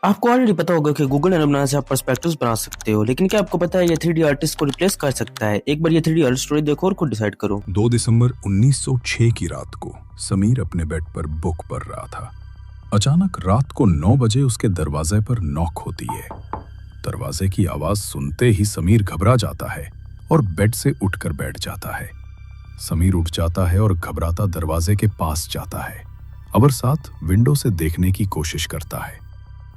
आपको ऑलरेडी पता होगा कि गूगल एनालिटिक्स बनाने से आप पर्सपेक्टिव्स बना सकते हो, लेकिन क्या आपको पता है ये 3D आर्टिस्ट को रिप्लेस कर सकता है? एक बार ये 3D आर्ट स्टोरी देखो और खुद डिसाइड करो। 2 दिसंबर 1906 की रात को समीर अपने बेड पर बुक पढ़ रहा था। अचानक रात को 9 बजे उसके दरवाजे पर नॉक होती है। दरवाजे की आवाज सुनते ही समीर घबरा जाता है और बेड से उठकर बैठ जाता है। समीर उठ जाता है और घबराता दरवाजे के पास जाता है। अबर साथ विंडो से देखने की कोशिश करता है।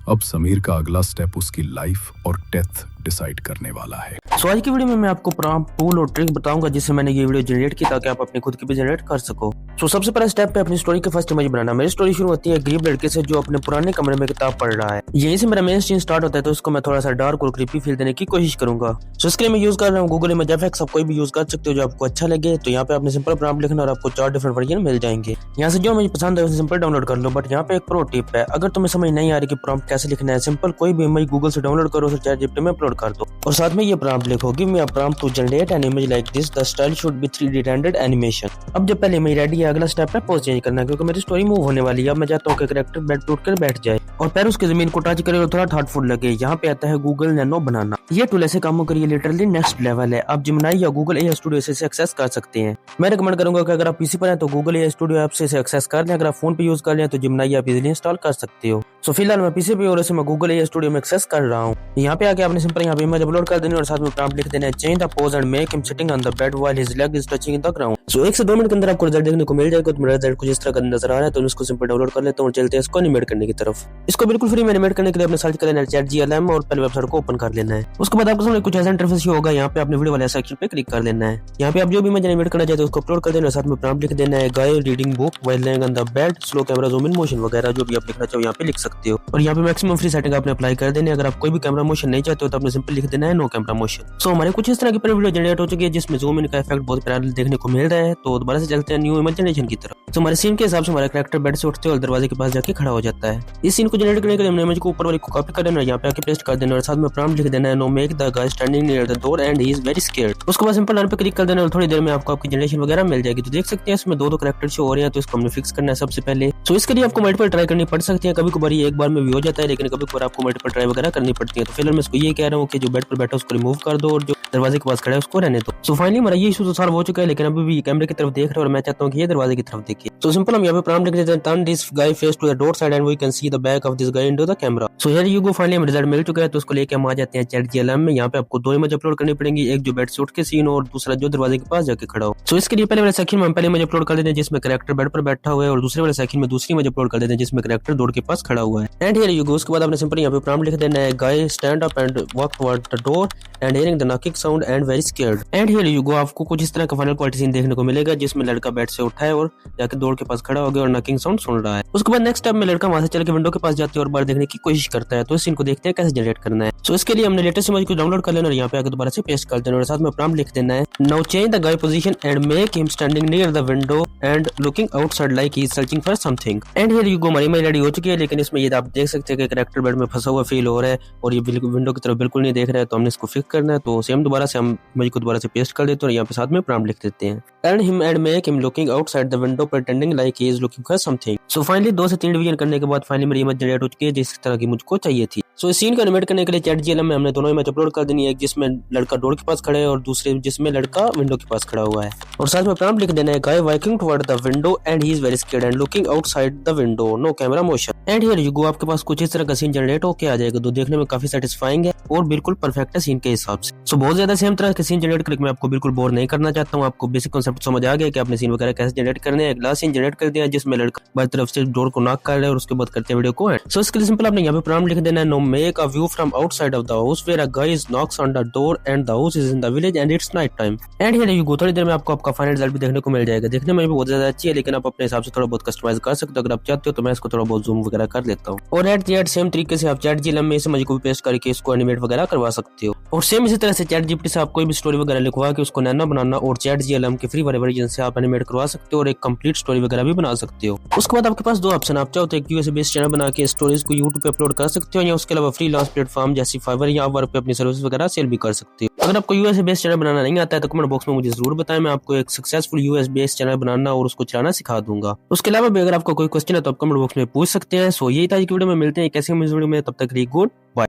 अब समीर का अगला स्टेप उसकी लाइफ और डेथ डिसाइड करने वाला है। सो आज की वीडियो में मैं आपको प्रॉम्प्ट टूल और ट्रिक बताऊंगा जिससे मैंने ये वीडियो जनरेट की ताकि आप अपनी खुद की भी जनरेट कर सको। सो सबसे पहला स्टेप है अपनी स्टोरी के फर्स्ट इमेज बनाना। मेरी स्टोरी शुरू होती है गरीब लड़के से जो अपने पुराने कमरे में किताब पढ़ रहा है। यहीं से मेरा मेन सीन स्टार्ट होता है, तो इसको मैं थोड़ा सा डार्क और क्रीपी फील देने की कोशिश करूंगा। सो इसके लिए मैं यूज कर रहा हूँ गूगल इमेज एफएक्स। आप कोई भी यूज कर सकते हो जो आपको अच्छा लगे। तो यहाँ पे आपने सिंपल प्रॉम्प्ट लिखना और आपको 4 डिफरेंट वर्जन मिल जाएंगे। यहाँ से जो मुझे पसंद है उसे सिंपल डाउनलोड कर लो। बट यहाँ पे एक प्रो टिप है, अगर तुम्हें समझ नहीं आ रही कि प्रॉम्प्ट कैसे लिखना है, सिंपल कोई भी इमेज गूगल से डाउनलोड करो, उसे चैटजीपीटी में अपलोड कर दो और साथ में ये प्रॉम्प्ट लिखो, give me a prompt to generate an image like this, the style should be 3D rendered animation. अब जब पहले इमेज रेडी है, अगला स्टेप है पोज चेंज करना, क्योंकि मेरी स्टोरी मूव होने वाली है। अब मैं चाहता हूँ कि कैरेक्टर बेड टूट कर बैठ जाए और पैर उसके जमीन को टच करे और थोड़ा थाटफुल लगे। यहाँ पे आता है गूगल नैनो बनाना। ये टूल ऐसे कामों करिए लिटरली नेक्स्ट लेवल है। आप जिमिनाई या गूगल एआई स्टूडियो से इसे एक्सेस कर सकते हैं। मैं रिकमेंड करूंगा कि अगर आप पीसी पर हैं तो गूगल एआई स्टूडियो ऐप से इसे एक्सेस कर लें। अगर आप फोन पे यूज कर लें तो जिमिनाई आप इजीली इंस्टॉल कर सकते हो। सो फिलहाल मैं पीसी पे और इसे मैं गूगल एआई स्टूडियो में एक्सेस कर रहा हूँ। यहाँ पे आके आपने सिंपल यहाँ पे इमेज अपलोड कर देनी और साथ में प्रॉम्प्ट लिख देना है, change the pose and make him sitting on the bed while his leg is touching the ground. So 1 से 2 मिनट के अंदर आपको रिजल्ट देखने को मिल जाएगा। तो मेरा रिजल्ट कुछ इस तरह का नजर आ रहा है, तो इसको सिंपल डाउनलोड कर लेता हूँ और चलते हैं इसको एनिमेट करने की तरफ। इसको बिल्कुल फ्री में एनिमेट करने के लिए आपने सर्च कर लेना है ChatGLM और पहले वेबसाइट को ओपन कर लेना है। उसके बाद आपको सामने कुछ ऐसा इंटरफेस होगा। यहाँ पे आपने वीडियो वाले सेक्शन पे क्लिक कर लेना है। यहाँ पे आप जो भी इमेज एनिमेट करना चाहते हो उसको अपलोड कर देना, साथ में प्रॉम्प्ट लिख देना है, guy reading book while laying on the bed, slow camera zoom in motion वगैरह जो भी आप लिखना चाहो यहाँ पे लिख सकते हो। और यहाँ पे मैक्सिमम फ्री सेटिंग आपने अप्लाई कर देनी है। अगर आप कोई भी कैमरा मोशन नहीं चाहते हो तो आपने सिंपल लिख देना है नो कैमरा मोशन। सो हमारे कुछ इस तरह की पहले वीडियो जनरेट हो चुकी है जिसमें जूम इन का इफेक्ट बहुत प्यारा देखने को मिल रहा है। तो दोबारा से चलते हैं न्यू इमेज जनरेशन की तरफ। तो हमारे सीन के हिसाब से हमारा कैरेक्टर बेड से उठते और दरवाजे के पास जाके खड़ा हो जाता है। इस सीन को जनरेट करने के लिए हमने इमेज को ऊपर वाली को कॉपी कर देना है, यहाँ पे आके पेस्ट कर देना और साथ में प्रॉम्प्ट लिख देना है, no make the guy standing near the door and he is very scared. उसके बाद सिंपल रन पे क्लिक कर देना और थोड़ी देर में आपको आपकी जनरेशन वगैरह मिल जाएगी। तो देख सकते हैं इसमें दो कैरेक्टर शो हो रहे हैं, तो इसको हमने फिक्स करना है सबसे पहले। तो इसके लिए आपको मल्टीपल ट्राई करनी पड़ सकती है। कभी कभार ये एक बार में भी हो जाता है, लेकिन कभी कभार आपको मल्टीपल ट्राई वगैरह करनी पड़ती है। तो फिलहाल मैं इसको ये कह रहा हूँ कि जो बेड पर बैठा उसको रिमूव कर दो और जो दरवाजे के पास खड़ा है उसको रहने दो। सो फाइनली हमारा ये इशू तो सॉल्व हो चुका है, लेकिन अभी भी कैमरे की तरफ देख रहे हैं और मैं चाहता हूँ कि ये दरवाजे की तरफ देखिए। तो सिंपल हम यहाँ पे प्रॉम्प्ट लिख देते हैं, turn this guy face to the door side and we can see the back of this guy into the camera. So here you go, finally हमें रिजल्ट मिल चुका है। तो उसको लेके हम आ जाते हैं ChatGLM में। यहाँ पे आपको 2 इमेज अपलोड करनी पड़ेंगी, एक जो बेड से उठ के सीन और दूसरा जो दरवाजे के पास जाके खड़ा हो। सो इसके लिए पहले वाले सेक्शन में हम पहले इमेज अपलोड कर देते हैं जिसमें कैरेक्टर बेड पर बैठा हुआ है और दूसरे वाले सेक्शन में दूसरी इमेज अपलोड कर देते हैं जिसमें कैरेक्टर डोर के पास खड़ा हुआ है। एंड हियर यू गो, उसके बाद आपने सिंपल यहाँ पे प्रॉम्प्ट लिख देना है, guy stand up and walk toward the door and hearing the knocking sound and very scared. And here you go, आपको कुछ इस तरह का फाइनल क्वालिटी सीन देखने को मिलेगा जिसमें लड़का बेड से उठा है और जाके डोर के पास खड़ा हो गया और नॉकिंग साउंड सुन रहा है। उसके बाद नेक्स्ट स्टेप में लड़का वहां से चल के विंडो के पास जाते है और बाहर देखने की कोशिश करता है। तो इस सीन को देखते हैं कैसे जनरेट करना है। सो इसके लिए हमने लेटेस्ट इमेज को डाउनलोड कर लेना और यहाँ पे आके दोबारा से पेस्ट कर देना और साथ में प्रॉम्प्ट लिख देना है, now change the guy position and make him standing near the window and looking outside like he is searching for something. And here you गो, हमारी इमेज रेडी हो चुकी है, लेकिन इसमें ये आप देख सकते हैं कि कैरेक्टर बेड में फंसा हुआ फील हो रहा है और ये विंडो की तरफ बिल्कुल नहीं देख रहा है। तो हमने इसको फिक्स करना है। तो सेम दोबारा से हम इमेज को दोबारा से पेस्ट कर देते हैं और यहाँ पे साथ में प्रॉम्प्ट लिख देते हैं, turn him and make him looking outside the window pretending like he is looking for something. So finally 2 से 3 डिवीजन करने के बाद फाइनली मेरी इमेज जनरेट हो चुकी है जिस तरह की मुझको चाहिए थी। सो इस सीन को एनिमेट करने के लिए ChatGLM में हमने दोनों इमेज अपलोड कर देनी है, एक जिसमें लड़का डोर के पास खड़ा है और दूसरे जिसमें लड़का विंडो के पास खड़ा हुआ है। और साथ में प्रॉम्प्ट लिख देना है, guy walking toward the window and he is very scared and looking outside the window, no camera motion. And here you go, आपके पास कुछ इस तरह का सीन जनरेट होके आ जाएगा। तो देखने में काफी सेटिस्फाइंग है और बिल्कुल परफेक्ट है सीन के हिसाब से। सो बहुत ज्यादा सेम तरह के सीन जनरेट करके मैं आपको बिल्कुल बोर नहीं करना चाहता हूँ। आपको बेसिक कॉन्सेप्ट समझ आ गया कि आपने सीन वगैरह कैसे जनरेट करने हैं। एक लास्ट सीन जनरेट कर दिया जिसमें लड़का बाई तरफ से डोर को नॉक कर रहा है और उसके बाद करते हैं वीडियो को एंड। सो इसके लिए सिंपल आपने यहाँ पे प्रॉम्प्ट लिख देना है, no make a view from outside of the house where a guy knocks on the door and the house is in the village and it's night time. And here you go, थोड़ी देर में आपको आपका final result भी देखने को मिल जाएगा। देखने में भी बहुत ज्यादा अच्छी है, लेकिन आप अपने हिसाब से थोड़ा बहुत कस्टमाइज कर सकते हो अगर आप चाहते हो। तो मैं इसको थोड़ा बहुत जूम वगैरह कर लेता हूँ और एट द एंड सेम तरीके से आप ChatGLM में इस इमेज को पेस्ट करके इसको एनिमेट वगैरह करवा सकते हो। और सेम इसी तरह से ChatGPT से आप कोई भी स्टोरी वगैरह लिखवा के उसको नैनो बनाना और ChatGLM के फ्री वाले वर्जन से आप एनिमेट करवा सकते हो और एक कंप्लीट स्टोरी वगैरह भी बना सकते हो। उसके बाद आपके पास 2 ऑप्शन, आप चाहो तो एक यूएसए बेस्ड चैनल बना के स्टोरीज को यूट्यूब पे अपलोड कर सकते हो या उसके उसके अलावा फ्रीलांस प्लेटफॉर्म जैसी फाइवर या वर्क पे अपनी सर्विस वगैरह सेल भी कर सकते हो। अगर आपको यूएस बेस्ड चैनल बनाना नहीं आता है तो कमेंट बॉक्स में मुझे जरूर बताएं, मैं आपको एक सक्सेसफुल यूएस बेस्ड चैनल बनाना और उसको चलाना सिखा दूंगा। उसके अलावा भी अगर आपको कोई क्वेश्चन है तो आप कमेंट बॉक्स में पूछ सकते हैं। सो यही था आज की वीडियो में, मिलते हैं एक ऐसी वीडियो में, तब तक गुड बाय।